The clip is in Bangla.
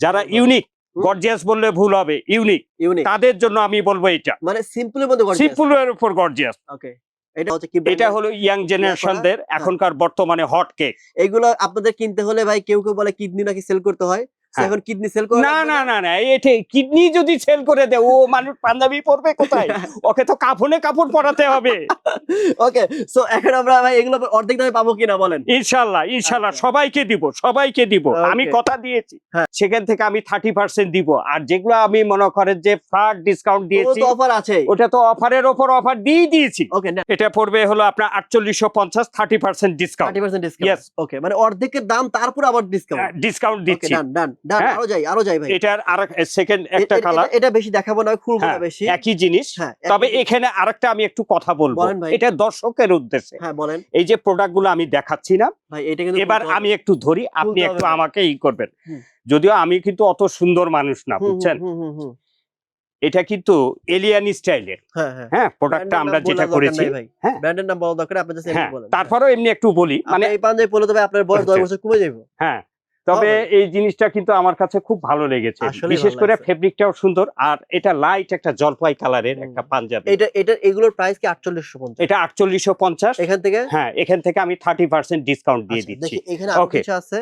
যারা ইউনিক, গর্জিয়াস বললে ভুল হবে, ইউনিক তাদের জন্য আমি বলবো এটা, মানে সিম্পলের মধ্যে গর্জিয়াস, সিম্পলের উপর গর্জিয়াস। ওকে, এটা হচ্ছে কি, এটা হলো ইয়াং জেনারেশনদের এখনকার বর্তমানে হট কেক। এগুলো আপনাদের কিনতে হলে ভাই কেউ কেউ বলে কিডনি নাকি সেল করতে হয়, এখন কিডনি সেল করে না না না না, এটা কিডনি যদি সেল করে দেয় ও মানুষ পাঞ্জাবি পরবে কোথায়? ওকে তো কাফনে কাপড় পরাতে হবে। ওকে, সো এখন আমরা ভাই এগুলো অর্ধেক দামে পাবো কিনা বলেন? ইনশাআল্লাহ ইনশাআল্লাহ সবাইকে দিব, সবাইকে দিব, আমি কথা দিয়েছি। সেখান থেকে আমি 30% দিব, আর যেগুলো আমি মনে করেন যে ফ্ল্যাট ডিসকাউন্ট দিয়েছি, তো অফার আছে, ওটা তো অফারের উপর অফার দিয়ে দিয়েছি। ওকে, এটা পড়বে হলো আপনার 4850, 30% ডিসকাউন্ট। 30% ডিসকাউন্ট, ওকে, মানে অর্ধেকের দাম তারপর আবার ডিসকাউন্ট দিচ্ছি। ডান ডান ডান, আরো যাই ভাই। এটার আরেক সেকেন্ড একটা কালার, এটা বেশি দেখাবো না, খুলবো না বেশি, একই জিনিস। তবে এখানে আরেকটা আমি একটু কথা বলবো, এটা দর্শকের উদ্দেশ্যে। হ্যাঁ বলেন। এই যে প্রোডাক্ট গুলো আমি দেখাচ্ছি না ভাই, এটা কিন্তু এবার আমি একটু ধরি, আপনি একটু আমাকে করবেন। যদিও আমি কিন্তু অত সুন্দর মানুষ না, বুঝছেন। এটা কিন্তু এলিয়ান স্টাইলের, হ্যাঁ প্রোডাক্টটা আমরা যেটা করেছি, হ্যাঁ ব্র্যান্ডের নাম বলা দরকার, আপনি জাস্ট এমনি বলেন। তারপরেও এমনি একটু বলি, মানে এই পাঞ্জাবি পরলে তবে আপনার বয়স 10 বছর কমে যাবে। হ্যাঁ, তবে এই জিনিসটা কিন্তু আমার কাছে খুব ভালো লেগেছে, বিশেষ করে ফেব্রিকটাও সুন্দর, আর এটা লাইট একটা জলপাই কালারের একটা পাঞ্জাবি। এটা এগুলোর প্রাইস কি 4850? এটা 4850। এখান থেকে হ্যাঁ, এখান থেকে আমি 30% ডিসকাউন্ট দিয়ে দিচ্ছি। এখানে আরো কিছু আছে,